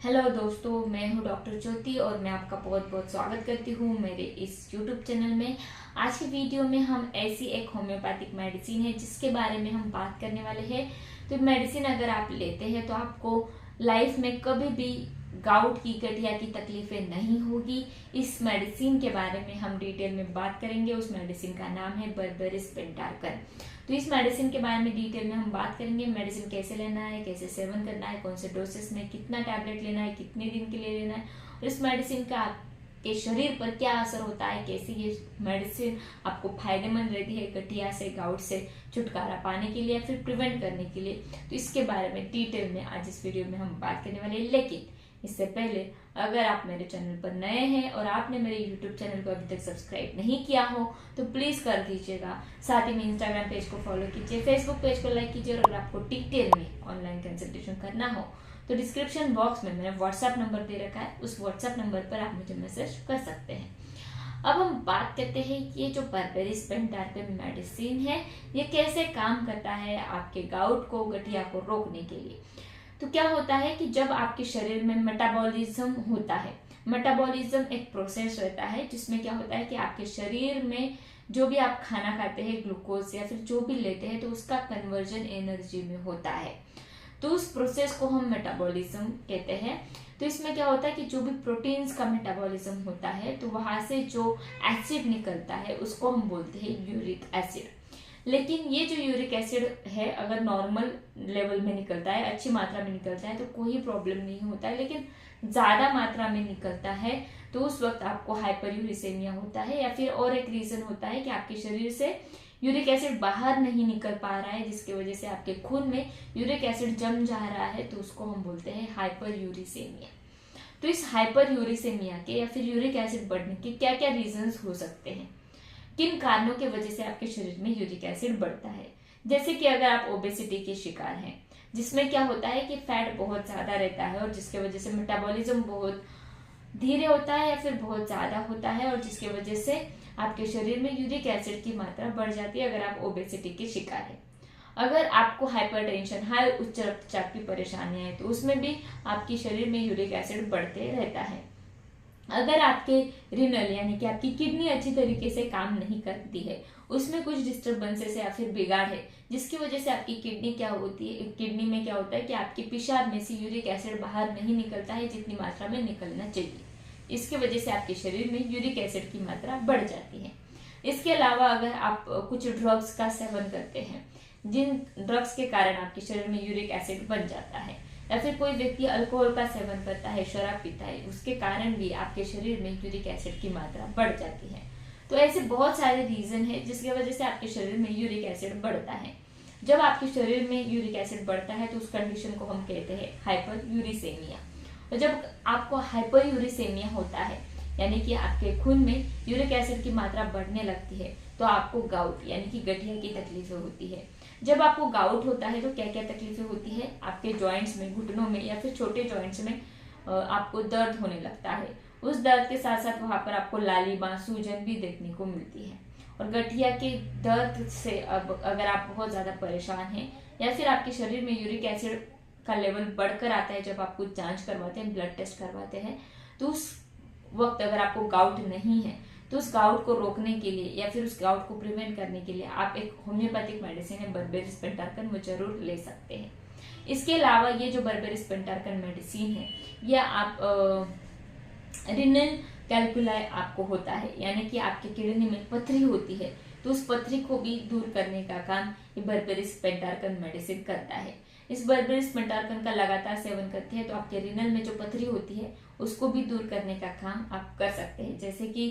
Hello दोस्तों, मैं हूं डॉक्टर ज्योति और मैं आपका बहुत बहुत स्वागत करती हूं मेरे इस यूट्यूब चैनल में। आज की वीडियो में हम ऐसी एक होम्योपैथिक मेडिसिन है जिसके बारे में हम बात करने वाले हैं। तो मेडिसिन अगर आप लेते हैं तो आपको लाइफ में कभी भी गाउट की गठिया की तकलीफें नहीं होगी। इस मेडिसिन के बारे में हम डिटेल में बात करेंगे। उस मेडिसिन का नाम है बर्बेरिस पेंटार्कन। तो इस मेडिसिन के बारे में डिटेल में हम बात करेंगे। मेडिसिन कैसे लेना है, कैसे सेवन करना है, कौन से डोसेस में कितना टैबलेट लेना है, कितने दिन के लिए लेना है और इस मेडिसिन का आपके शरीर पर क्या असर होता है, कैसे ये मेडिसिन आपको फायदेमंद रहती है गठिया से, गाउट से छुटकारा पाने के लिए या फिर प्रिवेंट करने के लिए। तो इसके बारे में डिटेल में आज इस वीडियो में हम बात करने वाले हैं। लेकिन इससे पहले अगर आप मेरे चैनल पर नए हैं और आपने मेरे YouTube चैनल को अभी तक सब्सक्राइब नहीं किया हो तो प्लीज कर दीजिएगा। साथ ही में इंस्टाग्राम पेज को फॉलो कीजिए, फेसबुक पेज को लाइक कीजिए और अगर आपको डिटेल में ऑनलाइन कंसल्टेशन करना हो तो डिस्क्रिप्शन बॉक्स में मैंने व्हाट्सएप नंबर दे रखा है, उस व्हाट्सएप नंबर पर आप मुझे मैसेज कर सकते हैं। अब हम बात करते हैं कि ये जो बर्बेरिस पेंटार्कन मेडिसिन है ये कैसे काम करता है आपके गाउट को, गठिया को रोकने के लिए। तो क्या होता है कि जब आपके शरीर में मेटाबॉलिज्म होता है, मेटाबॉलिज्म एक प्रोसेस रहता है जिसमें क्या होता है कि आपके शरीर में जो भी आप खाना खाते हैं, ग्लूकोज या फिर जो भी लेते हैं तो उसका कन्वर्जन एनर्जी में होता है। तो उस प्रोसेस को हम मेटाबॉलिज्म कहते हैं। तो इसमें क्या होता है कि जो भी प्रोटीन्स का मेटाबॉलिज्म होता है तो वहां से जो एसिड निकलता है उसको हम बोलते हैं यूरिक एसिड। लेकिन ये जो यूरिक एसिड है अगर नॉर्मल लेवल में निकलता है, अच्छी मात्रा में निकलता है तो कोई प्रॉब्लम नहीं होता है। लेकिन ज्यादा मात्रा में निकलता है तो उस वक्त आपको हाइपरयूरिसेमिया होता है या फिर और एक रीजन होता है कि आपके शरीर से यूरिक एसिड बाहर नहीं निकल पा रहा है जिसकी वजह से आपके खून में यूरिक एसिड जम जा रहा है तो उसको हम बोलते हैं हाइपरयूरिसेमिया। तो इस हाइपरयूरिसेमिया के या फिर यूरिक एसिड बढ़ने के क्या क्या रीजंस हो सकते हैं, किन कारणों की वजह से आपके शरीर में यूरिक एसिड बढ़ता है। जैसे कि अगर आप ओबेसिटी के शिकार हैं जिसमें क्या होता है कि फैट बहुत ज्यादा रहता है और जिसके वजह से मेटाबॉलिज्म बहुत धीरे होता है या फिर बहुत ज्यादा होता है और जिसके वजह से आपके शरीर में यूरिक एसिड की मात्रा बढ़ जाती है अगर आप ओबेसिटी के शिकार है। अगर आपको हाइपरटेंशन, हाई उच्च रक्तचाप की परेशानियां है तो उसमें भी आपके शरीर में यूरिक एसिड बढ़ते रहता है। अगर आपके रिनल यानी कि आपकी किडनी अच्छी तरीके से काम नहीं करती है, उसमें कुछ डिस्टर्बेंसेस या फिर बिगाड़ है जिसकी वजह से आपकी किडनी क्या होती है, किडनी में क्या होता है कि आपके पेशाब में से यूरिक एसिड बाहर नहीं निकलता है जितनी मात्रा में निकलना चाहिए। इसकी वजह से आपके शरीर में यूरिक एसिड की मात्रा बढ़ जाती है। इसके अलावा अगर आप कुछ ड्रग्स का सेवन करते हैं जिन ड्रग्स के कारण आपके शरीर में यूरिक एसिड बन जाता है या फिर कोई व्यक्ति अल्कोहल का सेवन करता है, शराब पीता है, उसके कारण भी आपके शरीर में यूरिक एसिड की मात्रा बढ़ जाती है। तो ऐसे बहुत सारे रीजन है जिसकी वजह से आपके शरीर में यूरिक एसिड बढ़ता है। जब आपके शरीर में यूरिक एसिड बढ़ता है तो उस कंडीशन को हम कहते हैं हाइपर यूरिसेमिया। और जब आपको हाइपर यूरिसेमिया होता है यानी कि आपके खून में यूरिक एसिड की मात्रा बढ़ने लगती है तो आपको गाउट यानी कि गठिया की तकलीफें होती है। जब आपको गाउट होता है तो क्या क्या तकलीफें होती है, आपके जॉइंट्स में, घुटनों में या फिर छोटे जॉइंट्स में आपको दर्द होने लगता है। उस दर्द के साथ साथ वहां पर आपको लालिमा, सूजन भी देखने को मिलती है। और गठिया के दर्द से अब अगर आप बहुत ज्यादा परेशान हैं या फिर आपके शरीर में यूरिक एसिड का लेवल बढ़कर आता है, जब आप कुछ जांच करवाते हैं, ब्लड टेस्ट करवाते हैं तो उस वक्त अगर आपको गाउट नहीं है तो उस गाउट को रोकने के लिए या फिर उस गाउट को प्रिवेंट करने के लिए आप एक होम्योपैथिक मेडिसिन है बर्बेरिस पेंटार्कन वो जरूर ले सकते हैं। इसके अलावा ये जो बर्बेरिस पेंटार्कन मेडिसिन है यह आप रिनल कैल्कुलाई आपको होता है यानी कि आपके किडनी में पथरी होती है तो उस पथरी को भी दूर करने का काम ये बर्बेरिस पेंटार्कन मेडिसिन करता है। इस बर्बेरिस पेंटार्कन का लगातार सेवन करते हैं तो आपके रिनल में जो पथरी होती है उसको भी दूर करने का काम आप कर सकते हैं। जैसे कि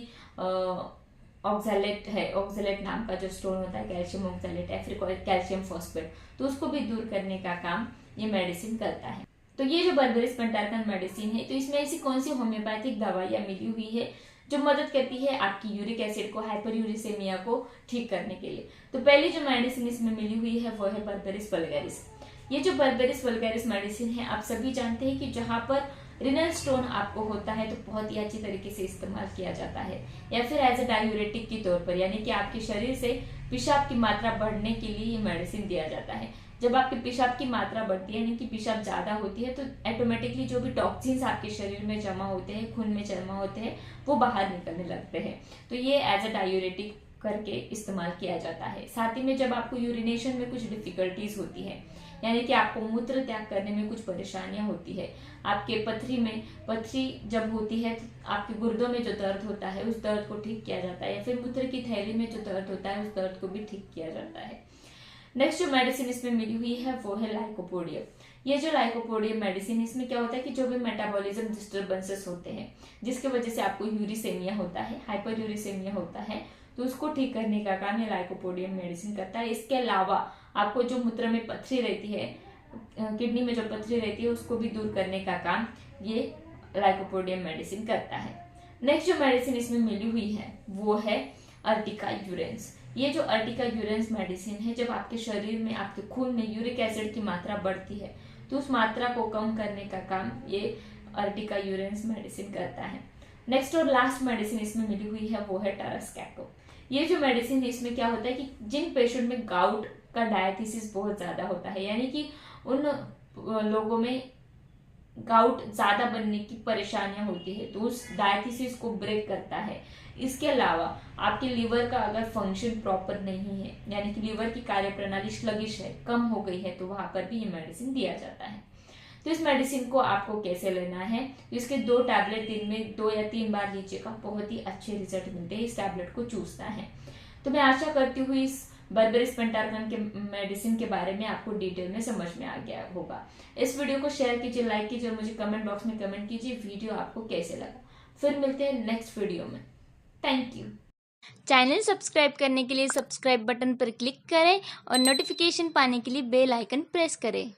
ऑक्सैलेट है, ऑक्सैलेट नाम का जो स्टोन होता है, कैल्शियम ऑक्सैलेट है, फिर कैल्शियम फॉस्फेट, तो उसको भी दूर करने का काम ये मेडिसिन करता है। तो ये जो बर्बेरिस पेंटार्कन मेडिसिन है तो इसमें ऐसी कौन सी होम्योपैथिक दवाइयां मिली हुई है जो मदद करती है आपकी यूरिक एसिड को, हाइपरयूरिसेमिया को ठीक करने के लिए। तो पहली जो मेडिसिन इसमें मिली हुई है वो है बर्बेरिस वल्गैरिस। ये जो बर्बेरिस वल्गैरिस मेडिसिन है आप सभी जानते हैं कि जहां पर रिनल स्टोन आपको होता है तो बहुत ही अच्छी तरीके से इस्तेमाल किया जाता है या फिर एज ए डायूरेटिक के तौर पर, यानी कि आपके शरीर से पेशाब की मात्रा बढ़ने के लिए ये मेडिसिन दिया जाता है। जब आपके पेशाब की मात्रा बढ़ती है यानी कि पेशाब ज्यादा होती है तो ऑटोमेटिकली जो भी टॉक्सिन्स आपके शरीर में जमा होते हैं, खून में जमा होते हैं, वो बाहर निकलने लगते हैं। तो ये एज अ डायूरेटिक करके इस्तेमाल किया जाता है। साथ ही में जब आपको यूरिनेशन में कुछ डिफिकल्टीज होती है यानी कि आपको मूत्र त्याग करने में कुछ परेशानियां होती है, आपके पथरी जब होती है तो आपके गुर्दों में जो दर्द होता है उस दर्द को ठीक किया जाता है, या फिर मूत्र की थैली में जो दर्द होता है उस दर्द को भी ठीक किया जाता है। नेक्स्ट जो मेडिसिन इसमें मिली हुई है वो है लाइकोपोडियम। ये जो लाइकोपोडियम मेडिसिन, इसमें क्या होता है कि जो भी मेटाबॉलिज्म डिस्टर्बेंसेस होते हैं जिसकी वजह से आपको यूरिसेमिया होता है, हाइपर यूरिसेमिया होता है, तो उसको ठीक करने का काम ये लाइकोपोडियम मेडिसिन करता है। इसके अलावा आपको जो मूत्र में पथरी रहती है, किडनी में जो पथरी रहती है, उसको भी दूर करने का काम ये लाइकोपोडियम मेडिसिन करता है। नेक्स्ट जो मेडिसिन इसमें मिली हुई है वो है अर्टिका यूरेंस। ये जो अर्टिका यूरेंस मेडिसिन है, जब आपके शरीर में, आपके खून में यूरिक एसिड की मात्रा बढ़ती है तो उस मात्रा को कम करने का काम ये अर्टिका यूरेंस मेडिसिन करता है। नेक्स्ट और लास्ट मेडिसिन इसमें मिली हुई है वो है टारस्कैटो। ये जो मेडिसिन है इसमें क्या होता है कि जिन पेशेंट में गाउट का डायथिसिस बहुत ज्यादा होता है यानी कि उन लोगों में गाउट ज्यादा बनने की परेशानियां होती है तो उस डायथिसिस को ब्रेक करता है। इसके अलावा आपके लीवर का अगर फंक्शन प्रॉपर नहीं है यानी कि लीवर की कार्यप्रणाली स्लगिश है, कम हो गई है, तो वहां पर भी ये मेडिसिन दिया जाता है। तो इस मेडिसिन को आपको कैसे लेना है, तो इसके 2 टैबलेट दिन में 2 या 3 बार लीजिएगा, बहुत ही अच्छे रिजल्ट मिलते हैं इस टैबलेट को चूसना है। तो मैं आशा करती हूँ इस बर्बेरिस पेंटार्गन के मेडिसिन के बारे में आपको डिटेल में समझ में आ गया होगा। इस वीडियो को शेयर कीजिए, लाइक कीजिए और मुझे कमेंट बॉक्स में कमेंट कीजिए वीडियो आपको कैसे लगा। फिर मिलते हैं नेक्स्ट वीडियो में। Thank you. चैनल सब्सक्राइब करने के लिए सब्सक्राइब बटन पर क्लिक करें और नोटिफिकेशन पाने के लिए बेल आइकन प्रेस करें।